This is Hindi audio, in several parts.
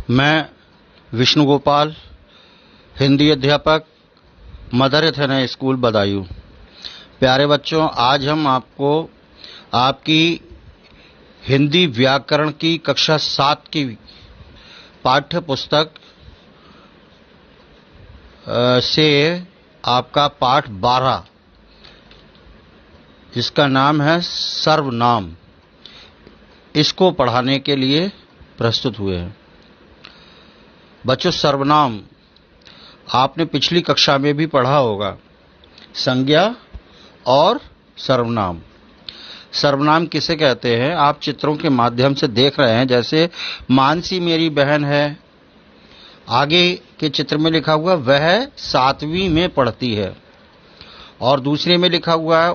मैं विष्णु गोपाल, हिंदी अध्यापक, मदर एथेना स्कूल बदायूं। प्यारे बच्चों, आज हम आपको आपकी हिंदी व्याकरण की कक्षा 7 की पाठ्य पुस्तक से आपका पाठ 12 जिसका नाम है सर्वनाम, इसको पढ़ाने के लिए प्रस्तुत हुए हैं। बच्चों, सर्वनाम आपने पिछली कक्षा में भी पढ़ा होगा। संज्ञा और सर्वनाम। सर्वनाम किसे कहते हैं? आप चित्रों के माध्यम से देख रहे हैं। जैसे मानसी मेरी बहन है, आगे के चित्र में लिखा हुआ वह 7वीं में पढ़ती है, और दूसरे में लिखा हुआ है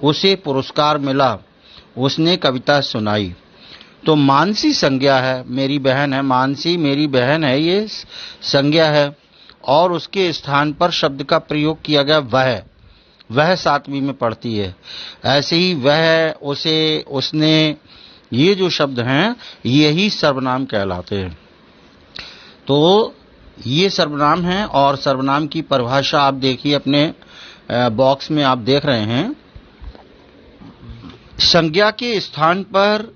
उसे पुरस्कार मिला, उसने कविता सुनाई। तो मानसी संज्ञा है, मेरी बहन है, मानसी मेरी बहन है, ये संज्ञा है, और उसके स्थान पर शब्द का प्रयोग किया गया वह 7वीं में पढ़ती है। ऐसे ही वह, उसे, उसने, ये जो शब्द हैं यही सर्वनाम कहलाते हैं। तो ये सर्वनाम हैं, और सर्वनाम की परिभाषा आप देखिए अपने बॉक्स में आप देख रहे हैं। संज्ञा के स्थान पर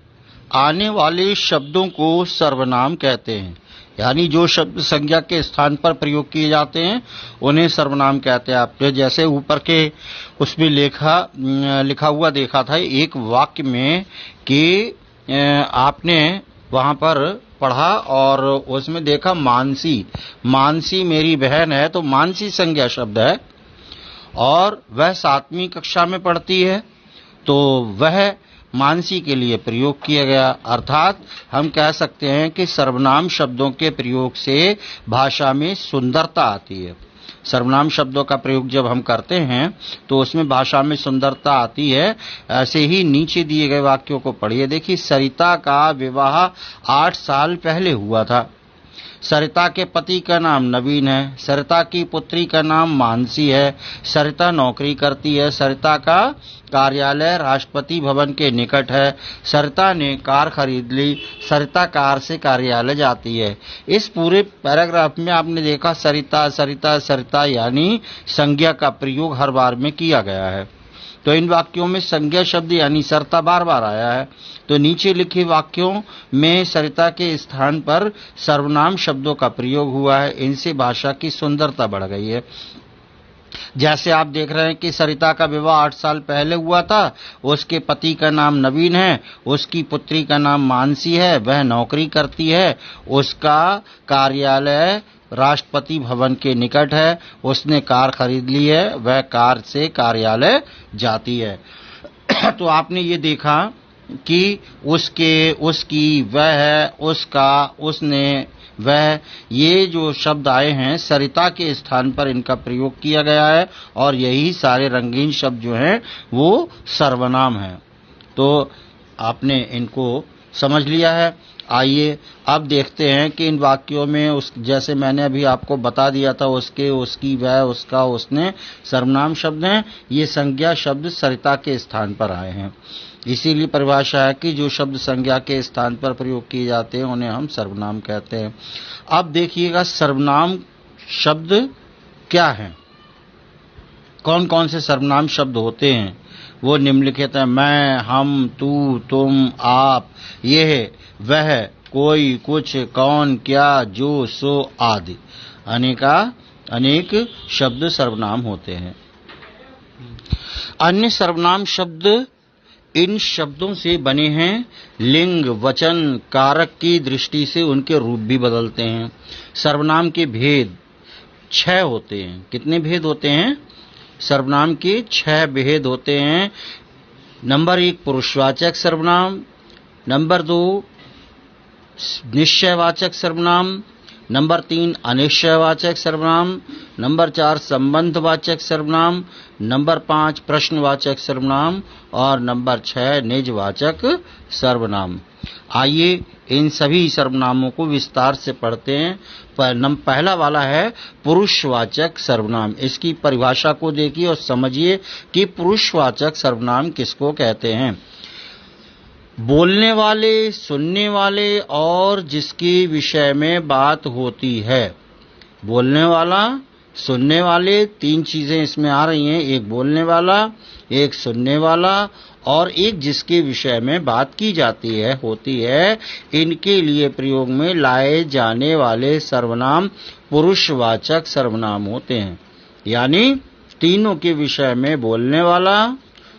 आने वाले शब्दों को सर्वनाम कहते हैं। यानी जो शब्द संज्ञा के स्थान पर प्रयोग किए जाते हैं उन्हें सर्वनाम कहते हैं। आपने जैसे ऊपर के उसमें लिखा हुआ देखा था एक वाक्य में कि आपने वहां पर पढ़ा और उसमें देखा मानसी मेरी बहन है, तो मानसी संज्ञा शब्द है और वह 7वीं कक्षा में पढ़ती है, तो वह मानसी के लिए प्रयोग किया गया। अर्थात हम कह सकते हैं कि सर्वनाम शब्दों के प्रयोग से भाषा में सुंदरता आती है। सर्वनाम शब्दों का प्रयोग जब हम करते हैं तो उसमें भाषा में सुंदरता आती है। ऐसे ही नीचे दिए गए वाक्यों को पढ़िए। देखिए, सरिता का विवाह 8 साल पहले हुआ था। सरिता के पति का नाम नवीन है। सरिता की पुत्री का नाम मानसी है। सरिता नौकरी करती है। सरिता का कार्यालय राष्ट्रपति भवन के निकट है। सरिता ने कार खरीद ली। सरिता कार से कार्यालय जाती है। इस पूरे पैराग्राफ में आपने देखा सरिता सरिता सरिता यानी संज्ञा का प्रयोग हर बार में किया गया है। तो इन वाक्यों में संज्ञा शब्द यानी सरिता बार बार आया है। तो नीचे लिखे वाक्यों में सरिता के स्थान पर सर्वनाम शब्दों का प्रयोग हुआ है। इनसे भाषा की सुंदरता बढ़ गई है। जैसे आप देख रहे हैं कि सरिता का विवाह 8 साल पहले हुआ था। उसके पति का नाम नवीन है। उसकी पुत्री का नाम मानसी है। वह नौकरी करती है। उसका कार्यालय राष्ट्रपति भवन के निकट है। उसने कार खरीद ली है। वह कार से कार्यालय जाती है। तो आपने ये देखा कि उसके, उसकी, वह, उसका, उसने, वह, ये जो शब्द आए हैं सरिता के स्थान पर इनका प्रयोग किया गया है, और यही सारे रंगीन शब्द जो हैं वो सर्वनाम हैं। तो आपने इनको समझ लिया है। आइए अब देखते हैं कि इन वाक्यों में जैसे मैंने अभी आपको बता दिया था, उसके, उसकी, वह, उसका, उसने सर्वनाम शब्द हैं। ये संज्ञा शब्द सरिता के स्थान पर आए हैं। इसीलिए परिभाषा है कि जो शब्द संज्ञा के स्थान पर प्रयोग किए जाते हैं उन्हें हम सर्वनाम कहते हैं। अब देखिएगा सर्वनाम शब्द क्या हैं, कौन कौन से सर्वनाम शब्द होते हैं। वो निम्नलिखित है: मैं, हम, तू, तुम, आप, यह, वह, कोई, कुछ, कौन, क्या, जो, सो आदि। अनेक शब्द सर्वनाम होते हैं। अन्य सर्वनाम शब्द इन शब्दों से बने हैं। लिंग, वचन, कारक की दृष्टि से उनके रूप भी बदलते हैं। सर्वनाम के भेद 6 होते हैं। कितने भेद होते हैं? सर्वनाम के 6 भेद होते हैं। नंबर 1 पुरुषवाचक सर्वनाम, नंबर 2 निश्चयवाचक सर्वनाम, नंबर 3 अनिश्चयवाचक सर्वनाम, नंबर 4 संबंधवाचक सर्वनाम, नंबर 5 प्रश्नवाचक सर्वनाम, और नंबर 6 निजवाचक सर्वनाम। आइए इन सभी सर्वनामों को विस्तार से पढ़ते हैं। पहला वाला है पुरुषवाचक सर्वनाम। इसकी परिभाषा को देखिए और समझिए कि पुरुषवाचक सर्वनाम किसको कहते हैं। बोलने वाले, सुनने वाले और जिसके विषय में बात होती है। बोलने वाला, सुनने वाले, तीन चीजें इसमें आ रही हैं। एक बोलने वाला, एक सुनने वाला और एक जिसके विषय में बात की जाती है, होती है। इनके लिए प्रयोग में लाए जाने वाले सर्वनाम पुरुषवाचक सर्वनाम होते हैं। यानी तीनों के विषय में बोलने वाला,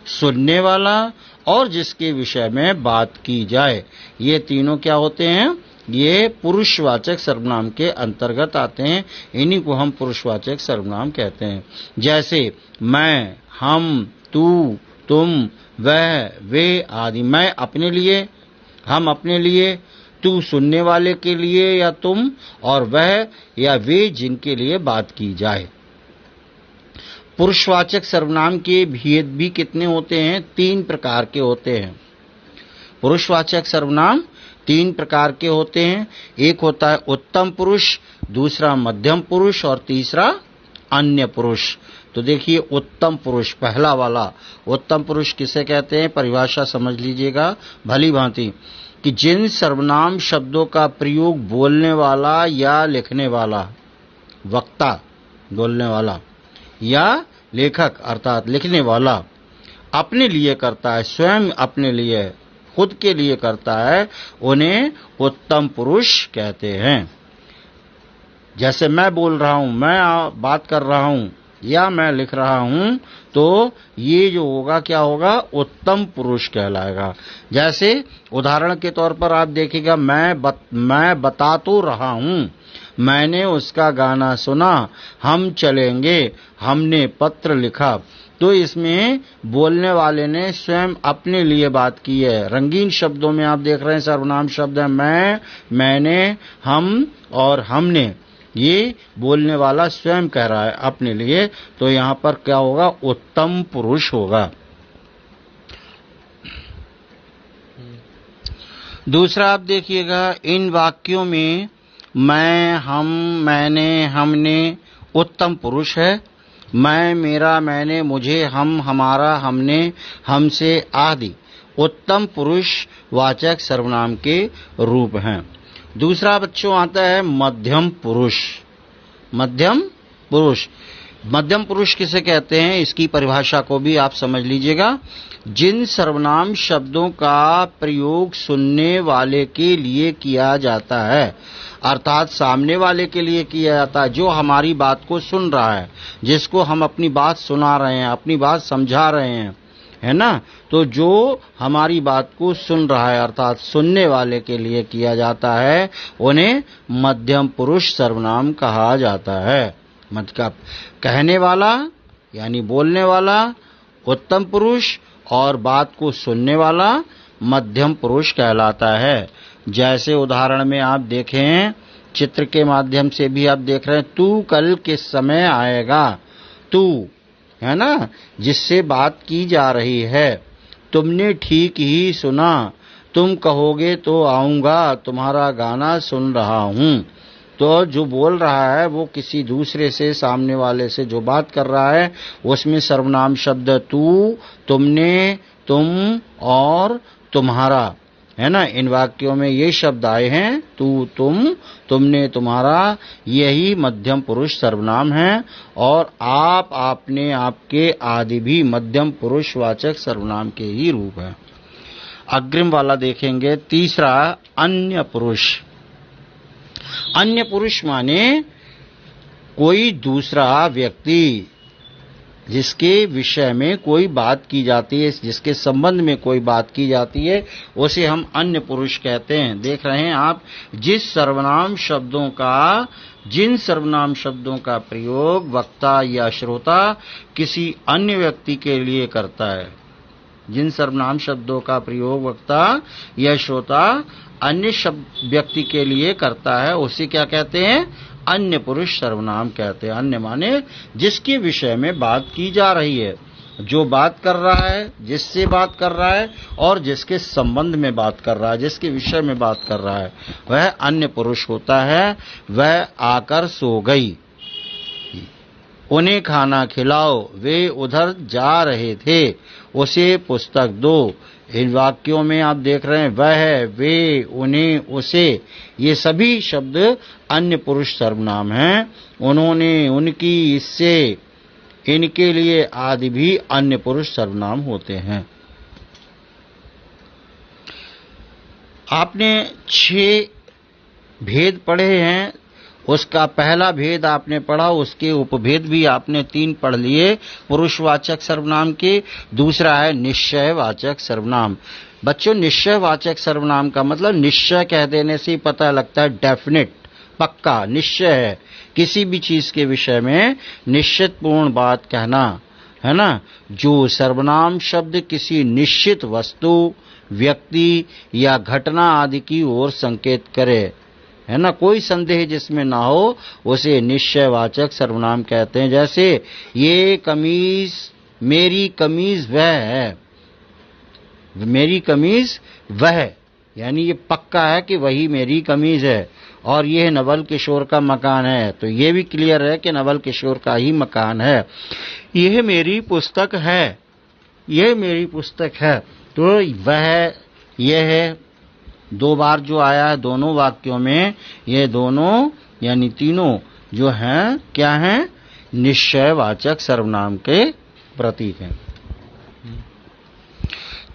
सुनने वाला और जिसके विषय में बात की जाए, ये तीनों क्या होते हैं? ये पुरुषवाचक सर्वनाम के अंतर्गत आते हैं। इन्हीं को हम पुरुषवाचक सर्वनाम कहते हैं। जैसे मैं, हम, तू, तुम, वह, वे आदि। मैं अपने लिए, हम अपने लिए, तू सुनने वाले के लिए या तुम, और वह या वे जिनके लिए बात की जाए। पुरुषवाचक सर्वनाम के भेद भी कितने होते हैं? 3 प्रकार के होते हैं। पुरुषवाचक सर्वनाम 3 प्रकार के होते हैं। एक होता है उत्तम पुरुष, दूसरा मध्यम पुरुष और तीसरा अन्य पुरुष। तो देखिए, उत्तम पुरुष पहला वाला। उत्तम पुरुष किसे कहते हैं? परिभाषा समझ लीजिएगा भली भांति कि जिन सर्वनाम शब्दों का प्रयोग बोलने वाला या लिखने वाला, वक्ता बोलने वाला, या लेखक अर्थात लिखने वाला अपने लिए करता है, स्वयं अपने लिए, खुद के लिए करता है, उन्हें उत्तम पुरुष कहते हैं। जैसे मैं बोल रहा हूं, मैं बात कर रहा हूं या मैं लिख रहा हूं, तो ये जो होगा क्या होगा? उत्तम पुरुष कहलाएगा। जैसे उदाहरण के तौर पर आप देखिएगा, मैं बता तो रहा हूं, मैंने उसका गाना सुना, हम चलेंगे, हमने पत्र लिखा। तो इसमें बोलने वाले ने स्वयं अपने लिए बात की है। रंगीन शब्दों में आप देख रहे हैं सर्वनाम शब्द है मैं, मैंने, हम और हमने। ये बोलने वाला स्वयं कह रहा है अपने लिए, तो यहां पर क्या होगा? उत्तम पुरुष होगा। दूसरा आप देखिएगा, इन वाक्यों में मैं, हम, मैंने, हमने उत्तम पुरुष है। मैं, मेरा, मैंने, मुझे, हम, हमारा, हमने, हमसे आदि उत्तम पुरुष वाचक सर्वनाम के रूप हैं। दूसरा बच्चों आता है मध्यम पुरुष। मध्यम पुरुष, मध्यम पुरुष किसे कहते हैं? इसकी परिभाषा को भी आप समझ लीजिएगा। जिन सर्वनाम शब्दों का प्रयोग सुनने वाले के लिए किया जाता है, अर्थात सामने वाले के लिए किया जाता है, जो हमारी बात को सुन रहा है, जिसको हम अपनी बात सुना रहे हैं, अपनी बात समझा रहे हैं, है ना? तो जो हमारी बात को सुन रहा है अर्थात सुनने वाले के लिए किया जाता है, उन्हें मध्यम पुरुष सर्वनाम कहा जाता है। मतलब कहने वाला यानी बोलने वाला उत्तम पुरुष और बात को सुनने वाला मध्यम पुरुष कहलाता है। जैसे उदाहरण में आप देखें, चित्र के माध्यम से भी आप देख रहे हैं, तू कल किस समय आएगा? तू है ना, जिससे बात की जा रही है। तुमने ठीक ही सुना, तुम कहोगे तो आऊंगा, तुम्हारा गाना सुन रहा हूं। तो जो बोल रहा है वो किसी दूसरे से, सामने वाले से जो बात कर रहा है, उसमें सर्वनाम शब्द तू, तुमने, तुम और तुम्हारा, है ना? इन वाक्यों में ये शब्द आए हैं, तू, तुम, तुमने, तुम्हारा। यही मध्यम पुरुष सर्वनाम है। और आप, आपने, आपके आदि भी मध्यम पुरुष वाचक सर्वनाम के ही रूप है। अग्रिम वाला देखेंगे, तीसरा अन्य पुरुष। अन्य पुरुष माने कोई दूसरा व्यक्ति जिसके विषय में कोई बात की जाती है, जिसके संबंध में कोई बात की जाती है, उसे हम अन्य पुरुष कहते हैं। देख रहे हैं आप, जिन सर्वनाम शब्दों का प्रयोग वक्ता या श्रोता किसी अन्य व्यक्ति के लिए करता है, जिन सर्वनाम शब्दों का प्रयोग वक्ता या श्रोता अन्य व्यक्ति के लिए करता है, उसे क्या कहते हैं? अन्य पुरुष सर्वनाम कहते हैं। अन्य माने जिसके विषय में बात की जा रही है, जो बात कर रहा है, जिससे बात कर रहा है और जिसके संबंध में बात कर रहा है, जिसके विषय में बात कर रहा है, वह अन्य पुरुष होता है। वह आकर सो गई, उन्हें खाना खिलाओ, वे उधर जा रहे थे, उसे पुस्तक दो, इन वाक्यों में आप देख रहे हैं वह, वे, उन्हें, उसे, ये सभी शब्द अन्य पुरुष सर्वनाम हैं। उन्होंने, उनकी, इससे, इनके लिए आदि भी अन्य पुरुष सर्वनाम होते हैं। आपने 6 भेद पढ़े हैं। उसका पहला भेद आपने पढ़ा, उसके उपभेद भी आपने 3 पढ़ लिए पुरुषवाचक सर्वनाम के। दूसरा है निश्चयवाचक सर्वनाम। बच्चों, निश्चयवाचक सर्वनाम का मतलब निश्चय कह देने से ही पता लगता है डेफिनेट, पक्का, निश्चय है। किसी भी चीज के विषय में निश्चितपूर्ण बात कहना, है ना। जो सर्वनाम शब्द किसी निश्चित वस्तु, व्यक्ति या घटना आदि की ओर संकेत करे, है ना, कोई संदेह जिसमें ना हो, उसे निश्चयवाचक सर्वनाम कहते हैं। जैसे ये कमीज, मेरी कमीज वह है, मेरी कमीज वह, यानी ये पक्का है कि वही मेरी कमीज है। और यह नवल किशोर का मकान है, तो ये भी क्लियर है कि नवल किशोर का ही मकान है। यह मेरी पुस्तक है, यह मेरी पुस्तक है, तो वह, यह है, 2 बार जो आया है दोनों वाक्यों में, ये दोनों यानी तीनों जो हैं क्या हैं, निश्चयवाचक सर्वनाम के प्रतीक हैं।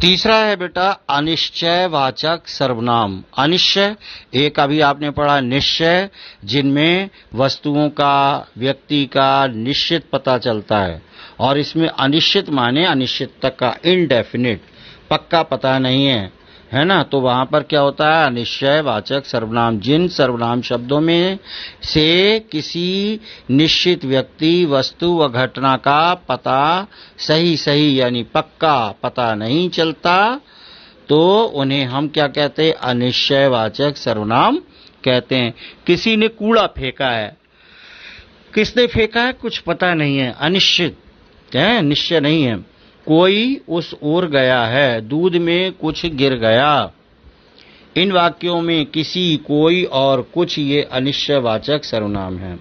तीसरा है बेटा अनिश्चयवाचक सर्वनाम। अनिश्चय, एक अभी आपने पढ़ा निश्चय, जिनमें वस्तुओं का, व्यक्ति का निश्चित पता चलता है, और इसमें अनिश्चित माने अनिश्चित तक का, इनडेफिनिट, पक्का पता नहीं है ना। तो वहां पर क्या होता है, अनिश्चयवाचक सर्वनाम, जिन सर्वनाम शब्दों में से किसी निश्चित व्यक्ति, वस्तु व घटना का पता सही यानी पक्का पता नहीं चलता, तो उन्हें हम क्या कहते हैं, अनिश्चयवाचक सर्वनाम कहते हैं। किसी ने कूड़ा फेंका है, किसने फेंका है कुछ पता नहीं है, अनिश्चित है, निश्चय नहीं है। कोई उस ओर गया है, दूध में कुछ गिर गया। इन वाक्यों में किसी, कोई और कुछ, ये अनिश्चयवाचक सर्वनाम है।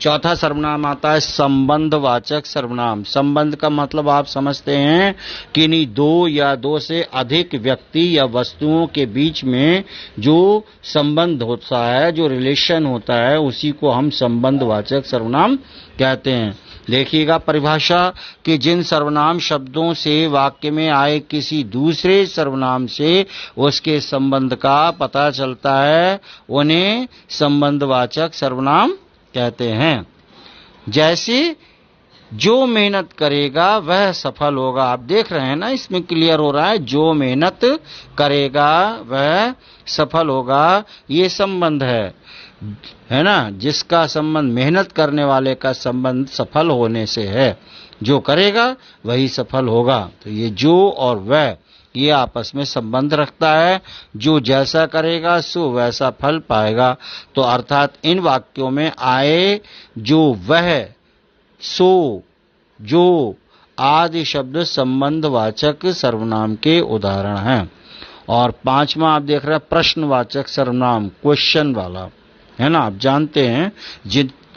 चौथा सर्वनाम आता है संबंधवाचक सर्वनाम। संबंध का मतलब आप समझते हैं कि नहीं, 2 या 2 से अधिक व्यक्ति या वस्तुओं के बीच में जो संबंध होता है, जो रिलेशन होता है, उसी को हम संबंधवाचक सर्वनाम कहते हैं। देखिएगा परिभाषा कि जिन सर्वनाम शब्दों से वाक्य में आए किसी दूसरे सर्वनाम से उसके संबंध का पता चलता है, उन्हें संबंधवाचक सर्वनाम कहते हैं। जैसे जो मेहनत करेगा वह सफल होगा। आप देख रहे हैं ना, इसमें क्लियर हो रहा है, जो मेहनत करेगा वह सफल होगा, ये संबंध है ना, जिसका संबंध मेहनत करने वाले का संबंध सफल होने से है। जो करेगा वही सफल होगा। तो ये जो और वह, ये आपस में संबंध रखता है। जो जैसा करेगा सो वैसा फल पाएगा। तो अर्थात इन वाक्यों में आए जो, वह, सो, जो आदि शब्द संबंधवाचक सर्वनाम के उदाहरण हैं। और 5वां आप देख रहे हैं प्रश्नवाचक सर्वनाम, क्वेश्चन वाला, है ना। आप जानते हैं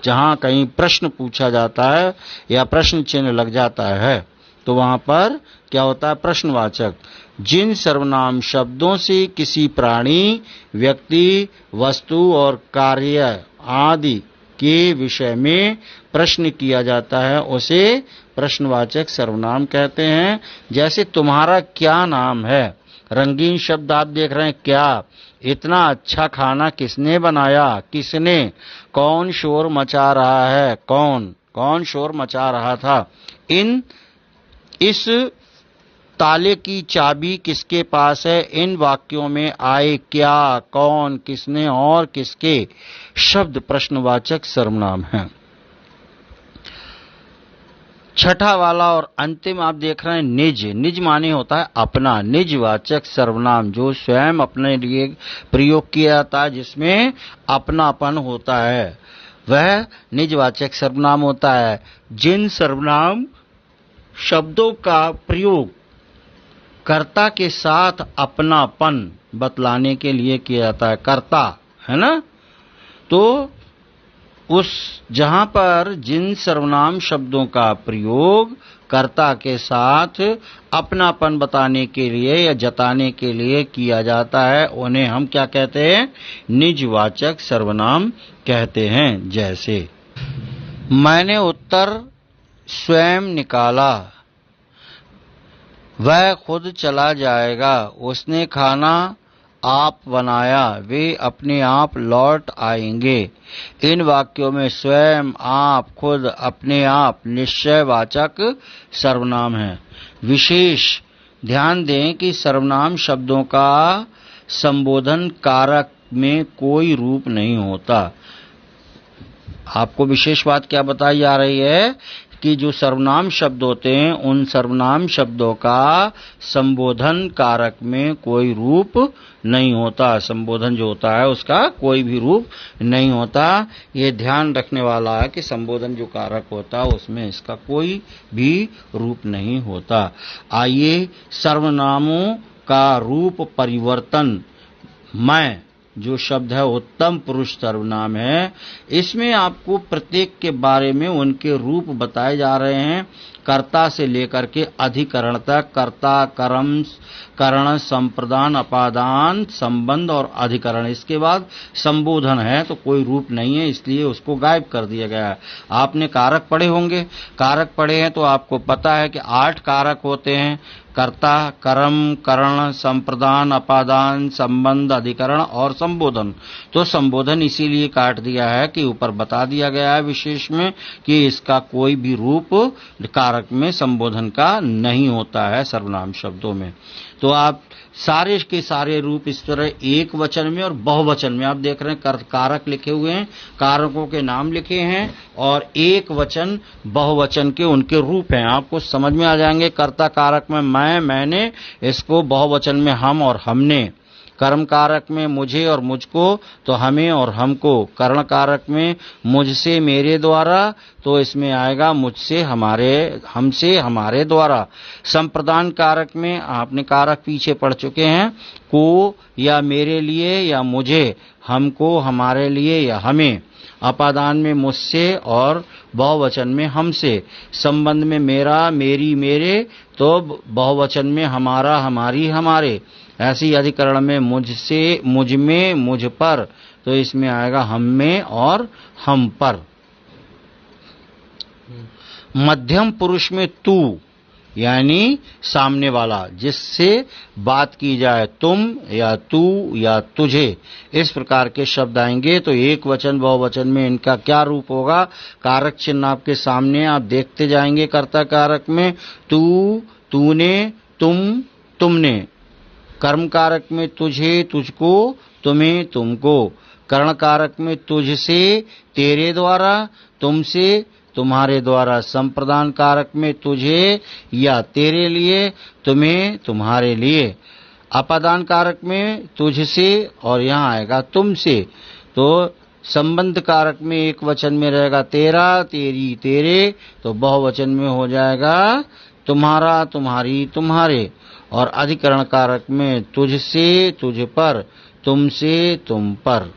जहां कहीं प्रश्न पूछा जाता है या प्रश्न चिन्ह लग जाता है, तो वहां पर क्या होता है, प्रश्नवाचक। जिन सर्वनाम शब्दों से किसी प्राणी, व्यक्ति, वस्तु और कार्य आदि के विषय में प्रश्न किया जाता है, उसे प्रश्नवाचक सर्वनाम कहते हैं। जैसे तुम्हारा क्या नाम है, रंगीन शब्द आप देख रहे हैं, क्या, इतना अच्छा खाना किसने बनाया, किसने, कौन शोर मचा रहा है, कौन शोर मचा रहा था। इस ताले की चाबी किसके पास है, इन वाक्यों में आए क्या, कौन, किसने और किसके शब्द प्रश्नवाचक सर्वनाम हैं। छठा वाला और अंतिम आप देख रहे हैं निज। निज माने होता है अपना, निजवाचक सर्वनाम, जो स्वयं अपने लिए प्रयोग किया जाता है, जिसमें अपनापन होता है, वह निजवाचक सर्वनाम होता है। जिन सर्वनाम शब्दों का प्रयोग कर्ता के साथ अपनापन बतलाने के लिए किया जाता है, कर्ता, है ना, तो उस जहां पर जिन सर्वनाम शब्दों का प्रयोग कर्ता के साथ अपनापन बताने के लिए या जताने के लिए किया जाता है उन्हें हम क्या कहते हैं? निजवाचक सर्वनाम कहते हैं। जैसे मैंने उत्तर स्वयं निकाला, वह खुद चला जाएगा, उसने खाना आप बनाया, वे अपने आप लौट आएंगे। इन वाक्यों में स्वयं, आप, खुद, अपने आप निश्चयवाचक सर्वनाम है। विशेष ध्यान दें कि सर्वनाम शब्दों का संबोधन कारक में कोई रूप नहीं होता। आपको विशेष बात क्या बताई जा रही है कि जो सर्वनाम शब्द होते हैं उन सर्वनाम शब्दों का संबोधन कारक में कोई रूप नहीं होता। संबोधन जो होता है उसका कोई भी रूप नहीं होता। ये ध्यान रखने वाला है कि संबोधन जो कारक होता है उसमें इसका कोई भी रूप नहीं होता। आइए सर्वनामों का रूप परिवर्तन। मैं जो शब्द है उत्तम पुरुष सर्वनाम है, इसमें आपको प्रत्येक के बारे में उनके रूप बताए जा रहे हैं। कर्ता से लेकर के अधिकरण तक, कर्ता, कर्म, करण, संप्रदान, अपादान, संबंध और अधिकरण। इसके बाद संबोधन है तो कोई रूप नहीं है, इसलिए उसको गायब कर दिया गया है। आपने कारक पढ़े होंगे, कारक पढ़े हैं तो आपको पता है कि 8 कारक होते हैं: कर्ता, कर्म, करण, संप्रदान, अपादान, संबंध, अधिकरण और संबोधन। तो संबोधन इसीलिए काट दिया है कि ऊपर बता दिया गया है विशेष में कि इसका कोई भी रूप कारक में संबोधन का नहीं होता है सर्वनाम शब्दों में। तो आप सारे के सारे रूप इस तरह एक वचन में और बहुवचन में आप देख रहे हैं कारक लिखे हुए हैं, कारकों के नाम लिखे हैं और एक वचन बहुवचन के उनके रूप हैं। आपको समझ में आ जाएंगे। कर्ता कारक में मैं, मैंने, इसको बहुवचन में हम और हमने। कर्म कारक में मुझे और मुझको तो हमें और हमको। करण कारक में मुझसे, मेरे द्वारा तो इसमें आएगा मुझसे, हमारे, हमसे, हमारे द्वारा। संप्रदान कारक में आपने कारक पीछे पढ़ चुके हैं, को या मेरे लिए या मुझे, हमको, हमारे लिए या हमें। अपादान में मुझसे और बहुवचन में हमसे। संबंध में मेरा, मेरी, मेरे तो बहुवचन में हमारा, हमारी, हमारे। ऐसी अधिकरण में मुझसे, मुझ में, मुझ पर तो इसमें आएगा हम में और हम पर। मध्यम पुरुष में तू यानी सामने वाला जिससे बात की जाए, तुम या तू या तुझे, इस प्रकार के शब्द आएंगे। तो एक वचन बहुवचन में इनका क्या रूप होगा? कारक चिन्ह आपके सामने, आप देखते जाएंगे। कर्ता कारक में तू, तूने, तुम, तुमने। कर्म कारक में तुझे, तुझको, तुम्हें, तुमको। करण कारक में तुझसे, तेरे द्वारा, तुमसे, तुम्हारे द्वारा। संप्रदान कारक में तुझे या तेरे लिए, तुम्हें, तुम्हारे लिए। अपादान कारक में तुझसे और यहाँ आएगा तुमसे। तो संबंध कारक में एक वचन में रहेगा तेरा, तेरी, तेरे तो बहुवचन में हो जाएगा तुम्हारा, तुम्हारी, तुम्हारे। और अधिकरण कारक में तुझसे, तुझ पर, तुमसे, तुम पर।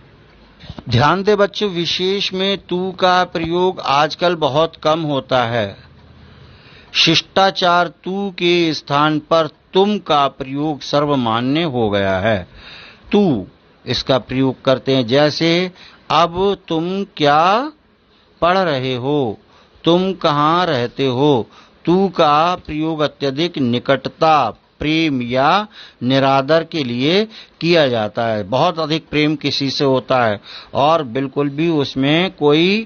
ध्यान दे बच्चों, विशेष में तू का प्रयोग आजकल बहुत कम होता है। शिष्टाचार तू के स्थान पर तुम का प्रयोग सर्वमान्य हो गया है। तू इसका प्रयोग करते हैं जैसे अब तुम क्या पढ़ रहे हो, तुम कहाँ रहते हो। तू का प्रयोग अत्यधिक निकटता, प्रेम या निरादर के लिए किया जाता है। बहुत अधिक प्रेम किसी से होता है और बिल्कुल भी उसमें कोई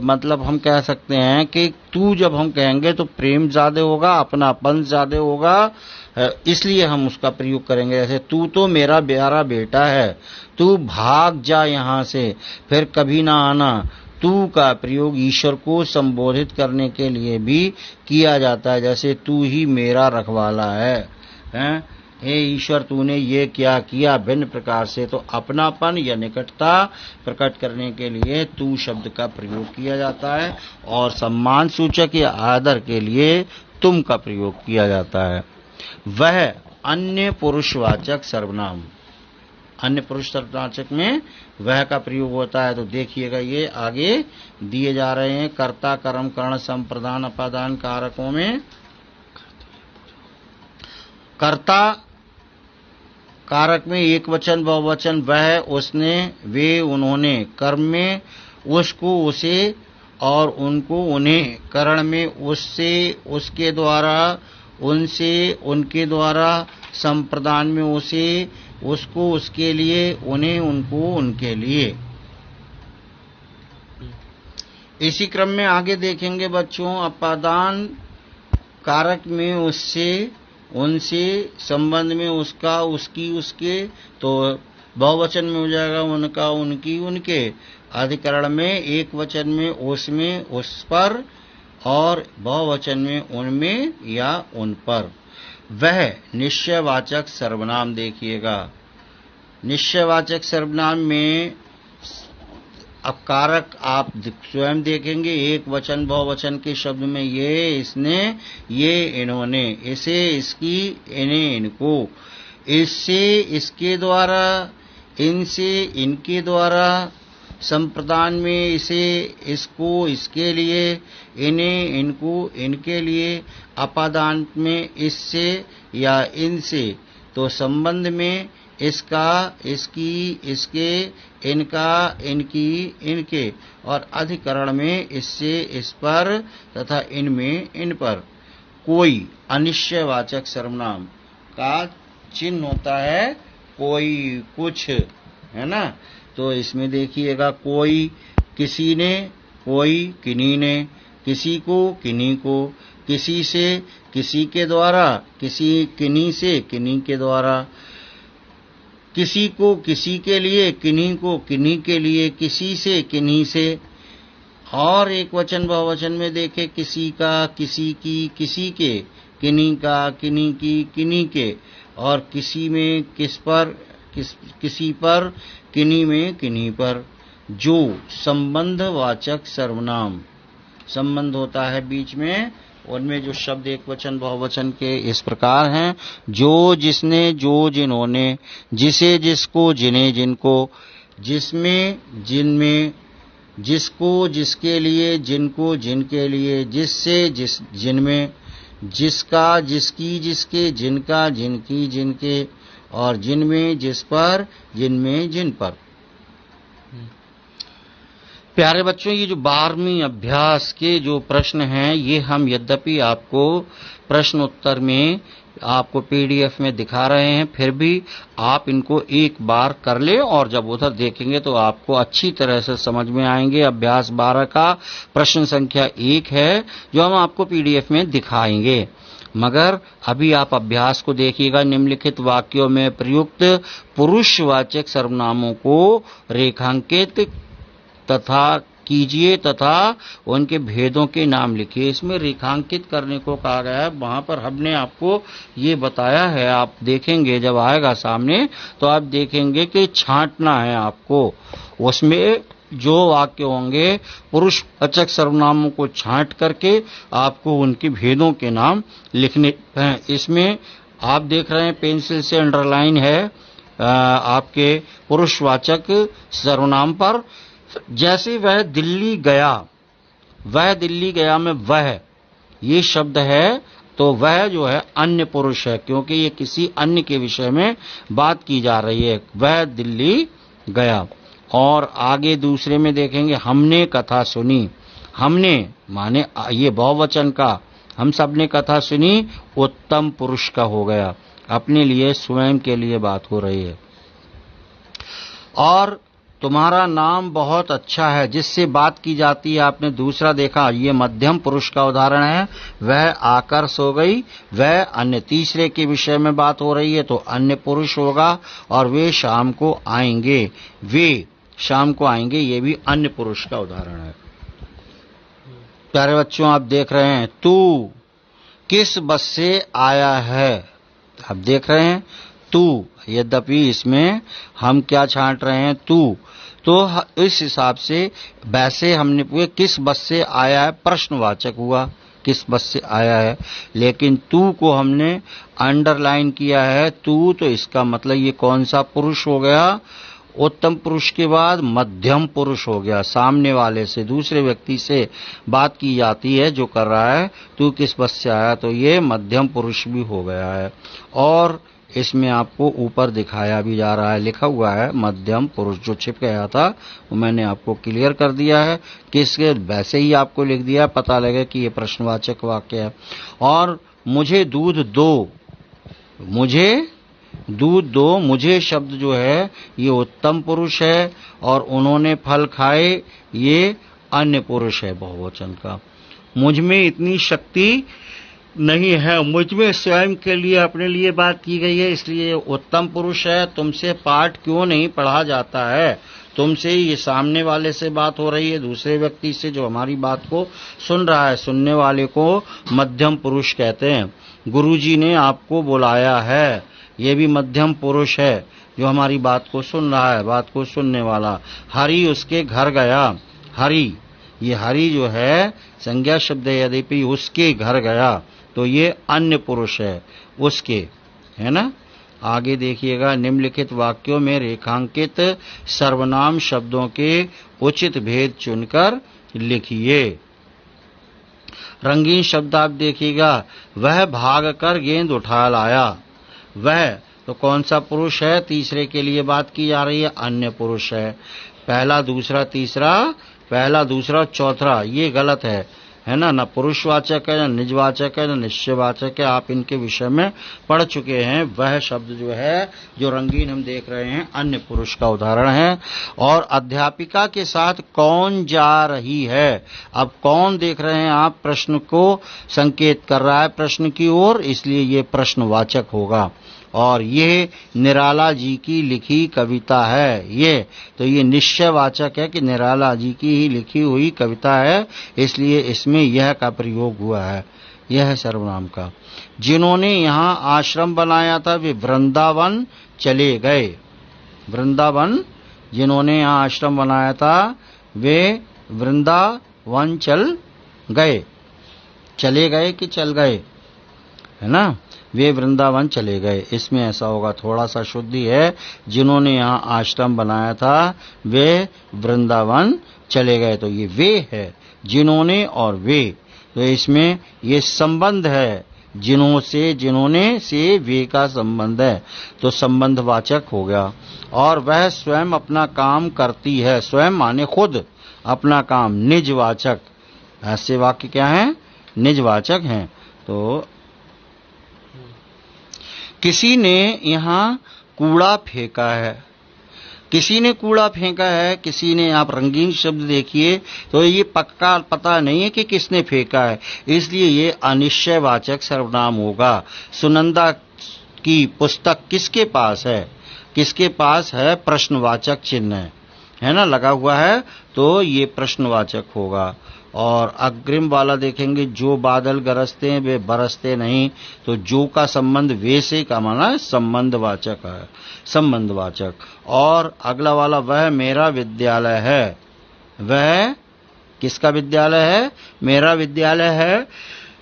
मतलब हम कह सकते हैं कि तू जब हम कहेंगे तो प्रेम ज्यादा होगा, अपनापन ज्यादा होगा, इसलिए हम उसका प्रयोग करेंगे। जैसे तू तो मेरा प्यारा बेटा है, तू भाग जा यहाँ से, फिर कभी ना आना। तू का प्रयोग ईश्वर को संबोधित करने के लिए भी किया जाता है। जैसे तू ही मेरा रखवाला है, हे ईश्वर तूने ये क्या किया, भिन्न प्रकार से। तो अपनापन या निकटता प्रकट करने के लिए तू शब्द का प्रयोग किया जाता है और सम्मान सूचक या आदर के लिए तुम का प्रयोग किया जाता है। वह अन्य पुरुषवाचक सर्वनाम। अन्य पुरुष सर्वनामवाचक में वह का प्रयोग होता है। तो देखिएगा ये आगे दिए जा रहे हैं। कर्ता, कर्म, करण, संप्रदान, अपादान कारकों में कर्ता कारक में एक वचन, बहुवचन, वह, उसने, वे, उन्होंने। कर्म में उसको, उसे और उनको, उन्हें। करण में उससे, उसके द्वारा, उनसे, उनके द्वारा। संप्रदान में उसे, उसको, उसके लिए, उन्हें, उनको, उनके लिए। इसी क्रम में आगे देखेंगे बच्चों। अपादान कारक में उससे, उनसे, संबंध में उसका, उसकी, उसके। तो बहुवचन में हो जाएगा उनका, उनकी, उनके। अधिकरण में एक वचन में उसमें, उस पर, और बहुवचन में उनमें या उन पर। वह निश्चयवाचक सर्वनाम देखिएगा। निश्चयवाचक सर्वनाम में अब कारक आप स्वयं देखेंगे। एक वचन, बहुवचन के शब्द में ये, इसने, ये, इन्होंने, इसे, इसकी, इन्हें, इनको। इससे, इसके द्वारा, इनसे, इनके द्वारा। संप्रदान में इसे, इसको, इसके लिए, इन्हें, इनको, इनके लिए। अपादान में इससे या इनसे। तो संबंध में इसका, इसकी, इसके, इनका, इनकी, इनके। और अधिकरण में इससे, इस पर तथा इनमें, इन पर। कोई अनिश्चयवाचक सर्वनाम का चिन्ह होता है कोई, कुछ, है ना। तो इसमें देखिएगा कोई, किसी ने, कोई, किन्हीं ने, किसी को, किन्हीं को, किसी से, किसी के द्वारा, किसी, किन्हीं से, किन्हीं के द्वारा। किसी को, किसी के लिए, किन्हीं को, किन्हीं के लिए, किसी से, किन्हीं से। और एक वचन बहुवचन में देखे किसी का, किसी की, किसी के, किन्हीं का, किन्हीं की, किन्हीं के। और किसी में किस पर, किसी पर, किन्हीं में किन्हीं पर। जो संबंधवाचक सर्वनाम, संबंध होता है बीच में, उनमें जो शब्द एक वचन बहुवचन के इस प्रकार हैं। जो, जिसने, जो, जिन्होंने, जिसे, जिसको, जिन्हें, जिनको, जिसमें, जिनमें, जिसको, जिसके लिए, जिनको, जिनके लिए, जिससे, जिनमें, जिसका, जिसकी, जिसके, जिनका, जिनकी, जिनके। और जिनमें, जिस पर, जिनमें, जिन पर। प्यारे बच्चों, ये जो 12वीं अभ्यास के जो प्रश्न हैं, ये हम यद्यपि आपको प्रश्न उत्तर में आपको पीडीएफ में दिखा रहे हैं, फिर भी आप इनको एक बार कर ले और जब उधर देखेंगे तो आपको अच्छी तरह से समझ में आएंगे। अभ्यास 12 का प्रश्न संख्या 1 है जो हम आपको पीडीएफ में दिखाएंगे। मगर अभी आप अभ्यास को देखिएगा। निम्नलिखित वाक्यों में प्रयुक्त पुरुषवाचक सर्वनामों को रेखांकित तथा कीजिए तथा उनके भेदों के नाम लिखिए। इसमें रेखांकित करने को कहा गया है, वहां पर हमने आपको ये बताया है। आप देखेंगे जब आएगा सामने तो आप देखेंगे कि छांटना है आपको। उसमें जो वाक्य होंगे पुरुषवाचक सर्वनामों को छांट करके आपको उनके भेदों के नाम लिखने हैं। इसमें आप देख रहे हैं पेंसिल से अंडरलाइन है आपके पुरुषवाचक सर्वनाम पर। जैसे वह दिल्ली गया, वह दिल्ली गया में वह ये शब्द है तो वह जो है अन्य पुरुष है, क्योंकि ये किसी अन्य के विषय में बात की जा रही है। वह दिल्ली गया। और आगे दूसरे में देखेंगे हमने कथा सुनी। हमने माने ये बहुवचन का, हम सब ने कथा सुनी, उत्तम पुरुष का हो गया, अपने लिए, स्वयं के लिए बात हो रही है। और तुम्हारा नाम बहुत अच्छा है, जिससे बात की जाती है, आपने दूसरा देखा, ये मध्यम पुरुष का उदाहरण है। वह आकर सो गई, वह अन्य, तीसरे के विषय में बात हो रही है तो अन्य पुरुष होगा। और वे शाम को आएंगे, वे शाम को आएंगे, ये भी अन्य पुरुष का उदाहरण है। प्यारे बच्चों, आप देख रहे हैं तू किस बस से आया है, आप देख रहे हैं तू, यद्यपि इसमें हम क्या छांट रहे हैं, तू। तो इस हिसाब से वैसे हमने पूछे किस बस से आया है, प्रश्नवाचक हुआ, किस बस से आया है, लेकिन तू को हमने अंडरलाइन किया है, तू, तो इसका मतलब ये कौन सा पुरुष हो गया? उत्तम पुरुष के बाद मध्यम पुरुष हो गया। सामने वाले से, दूसरे व्यक्ति से बात की जाती है जो कर रहा है, तू किस बस से आया, तो ये मध्यम पुरुष भी हो गया है। और इसमें आपको ऊपर दिखाया भी जा रहा है, लिखा हुआ है मध्यम पुरुष, जो छिप गया था वो मैंने आपको क्लियर कर दिया है। किसके वैसे ही आपको लिख दिया, पता लगे कि ये प्रश्नवाचक वाक्य है। और मुझे दूध दो, मुझे दूध दो, मुझे शब्द जो है ये उत्तम पुरुष है, और उन्होंने फल खाए ये अन्य पुरुष है बहुवचन का। मुझ में इतनी शक्ति नहीं है, मुझ में स्वयं के लिए अपने लिए बात की गई है, इसलिए उत्तम पुरुष है। तुमसे पाठ क्यों नहीं पढ़ा जाता है? तुमसे ये सामने वाले से बात हो रही है, दूसरे व्यक्ति से जो हमारी बात को सुन रहा है, सुनने वाले को मध्यम पुरुष कहते हैं। गुरुजी ने आपको बुलाया है, ये भी मध्यम पुरुष है, जो हमारी बात को सुन रहा है, बात को सुनने वाला। हरि उसके घर गया, हरि, ये हरि जो है संज्ञा शब्द है, यद्यपि उसके घर गया तो ये अन्य पुरुष है, उसके, है ना। आगे देखिएगा, निम्नलिखित वाक्यों में रेखांकित सर्वनाम शब्दों के उचित भेद चुनकर लिखिए। रंगीन शब्द आप देखिएगा, वह भागकर गेंद उठा लाया। वह तो कौन सा पुरुष है? तीसरे के लिए बात की जा रही है, अन्य पुरुष है। पहला, दूसरा, तीसरा, पहला, दूसरा, चौथा, ये गलत है ना। न पुरुषवाचक है, न निजवाचक है, न निश्चयवाचक है। आप इनके विषय में पढ़ चुके हैं। वह शब्द जो है, जो रंगीन हम देख रहे हैं, अन्य पुरुष का उदाहरण है। और अध्यापिका के साथ कौन जा रही है? अब कौन देख रहे हैं आप, प्रश्न को संकेत कर रहा है प्रश्न की ओर, इसलिए ये प्रश्नवाचक होगा। और ये निराला जी की लिखी कविता है, ये तो ये निश्चयवाचक है कि निराला जी की ही लिखी हुई कविता है, इसलिए इसमें यह का प्रयोग हुआ है। यह है सर्वनाम का। जिन्होंने यहाँ आश्रम बनाया था वे वृंदावन चले गए। वृंदावन, जिन्होंने यहाँ आश्रम बनाया था वे वृंदावन चल गए। चले गए कि चल गए, है ना। वे वृंदावन चले गए, इसमें ऐसा होगा, थोड़ा सा शुद्धि है। जिन्होंने यहाँ आश्रम बनाया था वे वृंदावन चले गए, तो ये वे है, जिन्होंने और वे, तो इसमें ये संबंध है। जिन्हों से, जिन्होंने से वे का संबंध है, तो संबंधवाचक हो गया। और वह स्वयं अपना काम करती है, स्वयं माने खुद अपना काम, निजवाचक। ऐसे वाक्य क्या है? निजवाचक हैं। तो किसी ने यहाँ कूड़ा फेंका है, किसी ने कूड़ा फेंका है, किसी ने, आप रंगीन शब्द देखिए तो ये पक्का पता नहीं है कि किसने फेंका है, इसलिए ये अनिश्चयवाचक सर्वनाम होगा। सुनंदा की पुस्तक किसके पास है? किसके पास है? प्रश्नवाचक चिन्ह है ना, लगा हुआ है, तो ये प्रश्नवाचक होगा। और अग्रिम वाला देखेंगे, जो बादल गरजते हैं वे बरसते नहीं, तो जो का संबंध वे से का माना है संबंधवाचक है, संबंधवाचक। और अगला वाला, वह मेरा विद्यालय है। वह किसका विद्यालय है? मेरा विद्यालय है।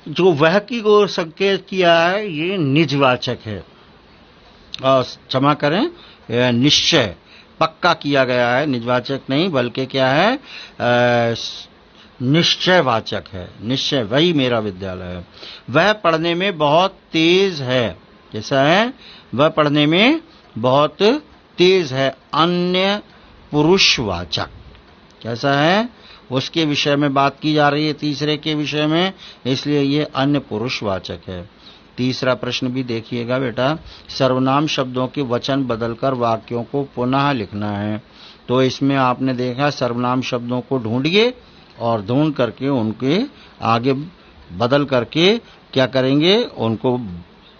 जो वह की ओर संकेत किया है ये निजवाचक है, और क्षमा करें, निश्चय पक्का किया गया है, निजवाचक नहीं बल्कि क्या है, निश्चयवाचक है। निश्चय, वही मेरा विद्यालय है। वह पढ़ने में बहुत तेज है। कैसा है? वह पढ़ने में बहुत तेज है, अन्य पुरुषवाचक। कैसा है? उसके विषय में बात की जा रही है, तीसरे के विषय में, इसलिए ये अन्य पुरुषवाचक है। तीसरा प्रश्न भी देखिएगा बेटा, सर्वनाम शब्दों के वचन बदलकर वाक्यों को पुनः लिखना है। तो इसमें आपने देखा, सर्वनाम शब्दों को ढूंढिए और ढूंढ करके उनके आगे बदल करके क्या करेंगे, उनको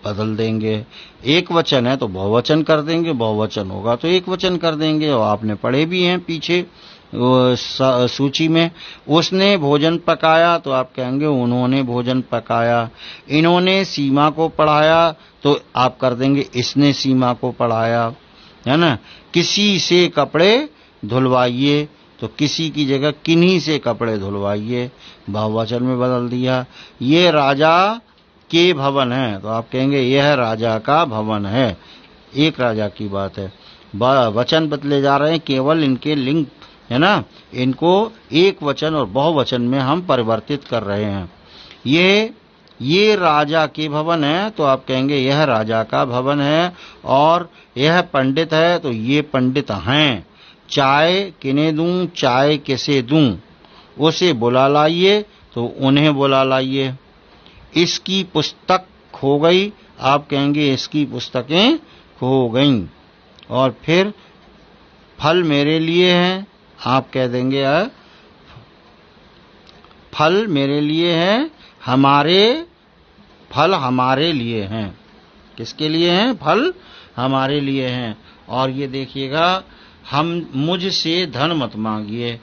बदल देंगे। एक वचन है तो बहुवचन कर देंगे, बहुवचन होगा तो एक वचन कर देंगे। और आपने पढ़े भी हैं पीछे सूची में, उसने भोजन पकाया तो आप कहेंगे उन्होंने भोजन पकाया। इन्होंने सीमा को पढ़ाया तो आप कर देंगे इसने सीमा को पढ़ाया, है ना। किसी से कपड़े धुलवाइए, तो किसी की जगह किन्हीं से कपड़े धुलवाइए, बहुवचन में बदल दिया। ये राजा के भवन है, तो आप कहेंगे यह राजा का भवन है, एक राजा की बात है। वचन बदले जा रहे हैं, केवल इनके लिंग है ना, इनको एक वचन और बहुवचन में हम परिवर्तित कर रहे हैं। ये राजा के भवन है, तो आप कहेंगे यह राजा का भवन है। और यह पंडित है, तो ये पंडित हैं। चाय किन्हें दूं, चाय किसे दूं, उसे बुला लाइए, तो उन्हें बुला लाइए। इसकी पुस्तक खो गई, आप कहेंगे इसकी पुस्तकें खो गईं। और फिर फल मेरे लिए है, आप कह देंगे फल मेरे लिए है, फल हमारे लिए हैं। किसके लिए हैं? फल हमारे लिए हैं। और ये देखिएगा, हम मुझसे धन मत मांगिए,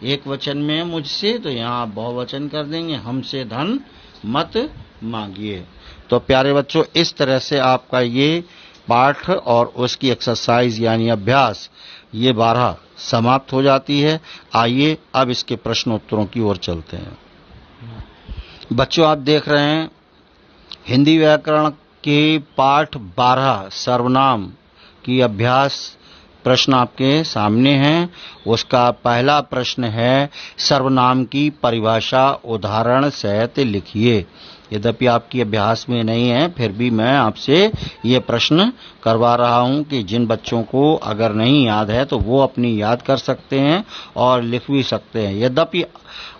एक वचन में मुझसे, तो यहाँ आप बहुवचन कर देंगे, हमसे धन मत मांगिए। तो प्यारे बच्चों, इस तरह से आपका ये पाठ और उसकी एक्सरसाइज यानी अभ्यास ये 12 समाप्त हो जाती है। आइए अब इसके प्रश्नोत्तरों की ओर चलते हैं। बच्चों, आप देख रहे हैं हिंदी व्याकरण के पाठ 12 सर्वनाम की अभ्यास प्रश्न आपके सामने हैं। उसका पहला प्रश्न है, सर्वनाम की परिभाषा उदाहरण सहित लिखिए। यद्यपि आपकी अभ्यास में नहीं है, फिर भी मैं आपसे ये प्रश्न करवा रहा हूं कि जिन बच्चों को अगर नहीं याद है तो वो अपनी याद कर सकते हैं और लिख भी सकते हैं। यद्यपि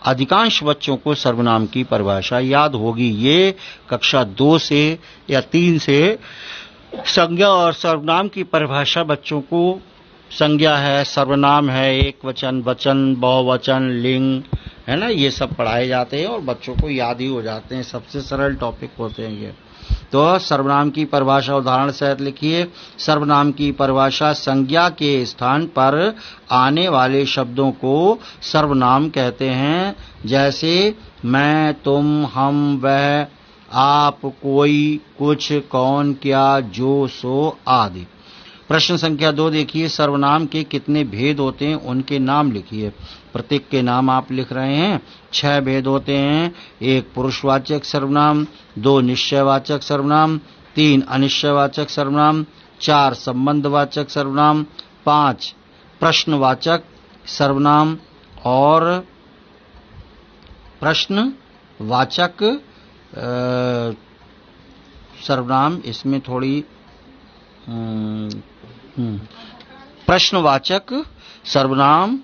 अधिकांश बच्चों को सर्वनाम की परिभाषा याद होगी। ये कक्षा 2 से या 3 से संज्ञा और सर्वनाम की परिभाषा बच्चों को, संज्ञा है, सर्वनाम है, एक वचन, वचन, बहुवचन, लिंग है ना, ये सब पढ़ाए जाते हैं और बच्चों को याद ही हो जाते हैं। सबसे सरल टॉपिक होते हैं ये। तो सर्वनाम की परिभाषा उदाहरण सहित लिखिए। सर्वनाम की परिभाषा, संज्ञा के स्थान पर आने वाले शब्दों को सर्वनाम कहते हैं। जैसे मैं, तुम, हम, वह, आप, कोई, कुछ, कौन, क्या, जो, सो आदि। प्रश्न संख्या 2 देखिए, सर्वनाम के कितने भेद होते हैं, उनके नाम लिखिए। प्रत्येक के नाम आप लिख रहे हैं। 6 भेद होते हैं। 1 पुरुषवाचक सर्वनाम, 2 निश्चयवाचक सर्वनाम, 3 अनिश्चयवाचक सर्वनाम, 4 संबंधवाचक सर्वनाम, 5 प्रश्नवाचक सर्वनाम और प्रश्नवाचक सर्वनाम। इसमें थोड़ी प्रश्नवाचक सर्वनाम।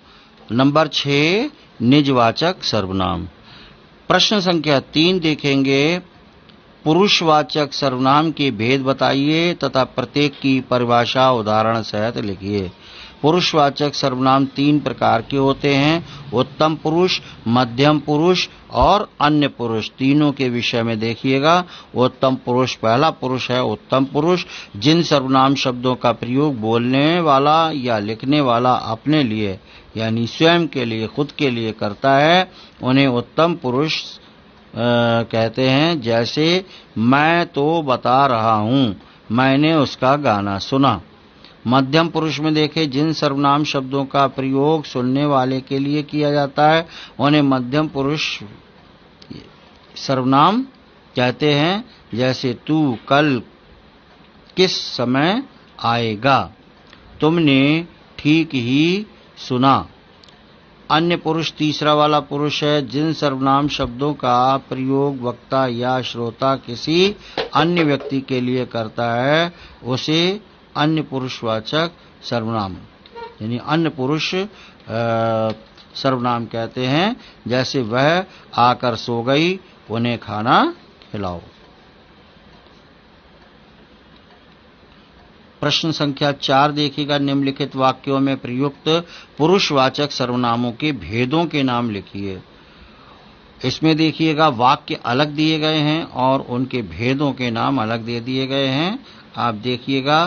नंबर 6 निजवाचक सर्वनाम। प्रश्न संख्या 3 देखेंगे, पुरुषवाचक सर्वनाम के भेद बताइए तथा प्रत्येक की परिभाषा उदाहरण सहित लिखिए। पुरुषवाचक सर्वनाम 3 प्रकार के होते हैं, उत्तम पुरुष, मध्यम पुरुष और अन्य पुरुष। तीनों के विषय में देखिएगा। उत्तम पुरुष, पहला पुरुष है उत्तम पुरुष, जिन सर्वनाम शब्दों का प्रयोग बोलने वाला या लिखने वाला अपने लिए यानी स्वयं के लिए, खुद के लिए करता है, उन्हें उत्तम पुरुष कहते हैं। जैसे मैं तो बता रहा हूं, मैंने उसका गाना सुना। मध्यम पुरुष में देखें, जिन सर्वनाम शब्दों का प्रयोग सुनने वाले के लिए किया जाता है, उन्हें मध्यम पुरुष सर्वनाम कहते हैं। जैसे तू कल किस समय आएगा, तुमने ठीक ही सुना। अन्य पुरुष तीसरा वाला पुरुष है, जिन सर्वनाम शब्दों का प्रयोग वक्ता या श्रोता किसी अन्य व्यक्ति के लिए करता है, उसे अन्य पुरुषवाचक सर्वनाम यानी अन्य पुरुष सर्वनाम कहते हैं। जैसे वह आकर सो गई, उन्हें खाना खिलाओ। प्रश्न संख्या 4 देखिएगा, निम्नलिखित वाक्यों में प्रयुक्त पुरुषवाचक सर्वनामों के भेदों के नाम लिखिए। इसमें देखिएगा वाक्य अलग दिए गए हैं और उनके भेदों के नाम अलग दे दिए गए हैं। आप देखिएगा,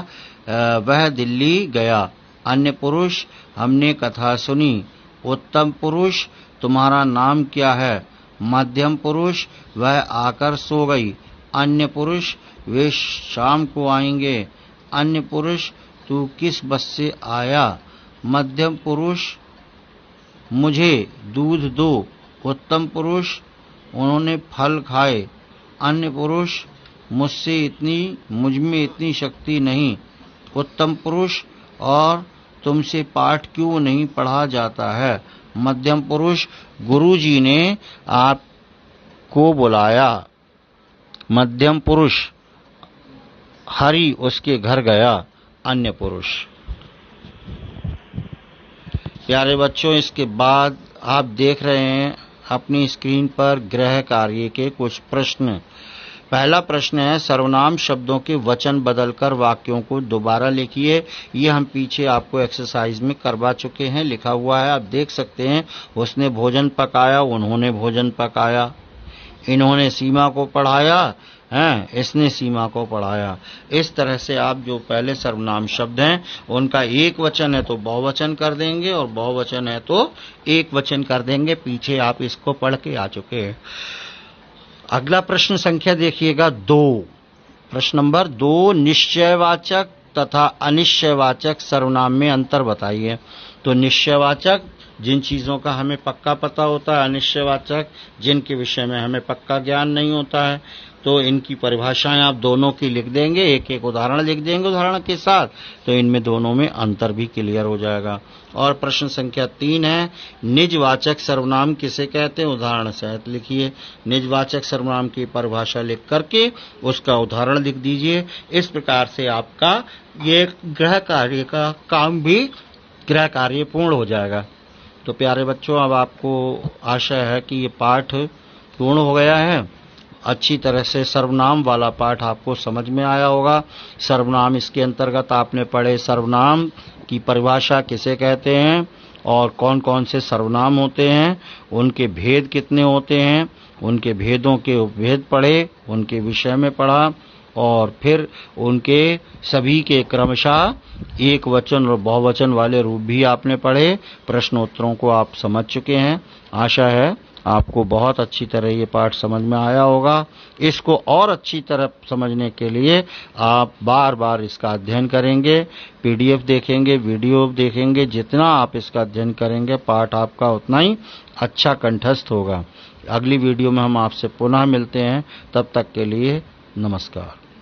वह दिल्ली गया। अन्य पुरुष, हमने कथा सुनी। उत्तम पुरुष, तुम्हारा नाम क्या है। मध्यम पुरुष, वह आकर सो गई। अन्य पुरुष, वे शाम को आएंगे। अन्य पुरुष, तू किस बस से आया। मध्यम पुरुष, मुझे दूध दो। उत्तम पुरुष, उन्होंने फल खाए। अन्य पुरुष, मुझ में इतनी शक्ति नहीं। उत्तम पुरुष, और तुमसे पाठ क्यों नहीं पढ़ा जाता है। मध्यम पुरुष, गुरुजी ने आपको बुलाया। मध्यम पुरुष, हरि उसके घर गया। अन्य पुरुष। प्यारे बच्चों, इसके बाद आप देख रहे हैं अपनी स्क्रीन पर गृह कार्य के कुछ प्रश्न। पहला प्रश्न है, सर्वनाम शब्दों के वचन बदलकर वाक्यों को दोबारा लिखिए। ये हम पीछे आपको एक्सरसाइज में करवा चुके हैं, लिखा हुआ है, आप देख सकते हैं। उसने भोजन पकाया, उन्होंने भोजन पकाया। इन्होंने सीमा को पढ़ाया, इसने सीमा को पढ़ाया। इस तरह से आप जो पहले सर्वनाम शब्द हैं उनका एक वचन है तो बहुवचन कर देंगे और बहुवचन है तो एक वचन कर देंगे। पीछे आप इसको पढ़ के आ चुके हैं। अगला प्रश्न संख्या देखिएगा 2। प्रश्न नंबर 2, निश्चयवाचक तथा अनिश्चयवाचक सर्वनाम में अंतर बताइए। तो निश्चयवाचक जिन चीजों का हमें पक्का पता होता है, अनिश्चयवाचक जिनके विषय में हमें पक्का ज्ञान नहीं होता है। तो इनकी परिभाषाएं आप दोनों की लिख देंगे, एक एक उदाहरण लिख देंगे उदाहरण के साथ, तो इनमें दोनों में अंतर भी क्लियर हो जाएगा। और प्रश्न संख्या 3 है, निजवाचक सर्वनाम किसे कहते हैं, उदाहरण सहित लिखिए। निजवाचक सर्वनाम की परिभाषा लिख करके उसका उदाहरण लिख दीजिए। इस प्रकार से आपका ये गृह कार्य का काम भी गृह कार्य पूर्ण हो जाएगा। तो प्यारे बच्चों, अब आपको आशा है कि ये पाठ पूर्ण हो गया है। अच्छी तरह से सर्वनाम वाला पाठ आपको समझ में आया होगा। सर्वनाम, इसके अंतर्गत आपने पढ़े सर्वनाम की परिभाषा किसे कहते हैं और कौन कौन से सर्वनाम होते हैं, उनके भेद कितने होते हैं, उनके भेदों के उपभेद पढ़े, उनके विषय में पढ़ा और फिर उनके सभी के क्रमशः एक वचन और बहुवचन वाले रूप भी आपने पढ़े। प्रश्नोत्तरों को आप समझ चुके हैं। आशा है आपको बहुत अच्छी तरह ये पाठ समझ में आया होगा। इसको और अच्छी तरह समझने के लिए आप बार बार इसका अध्ययन करेंगे, पीडीएफ देखेंगे, वीडियो देखेंगे। जितना आप इसका अध्ययन करेंगे पाठ आपका उतना ही अच्छा कंठस्थ होगा। अगली वीडियो में हम आपसे पुनः मिलते हैं। तब तक के लिए नमस्कार।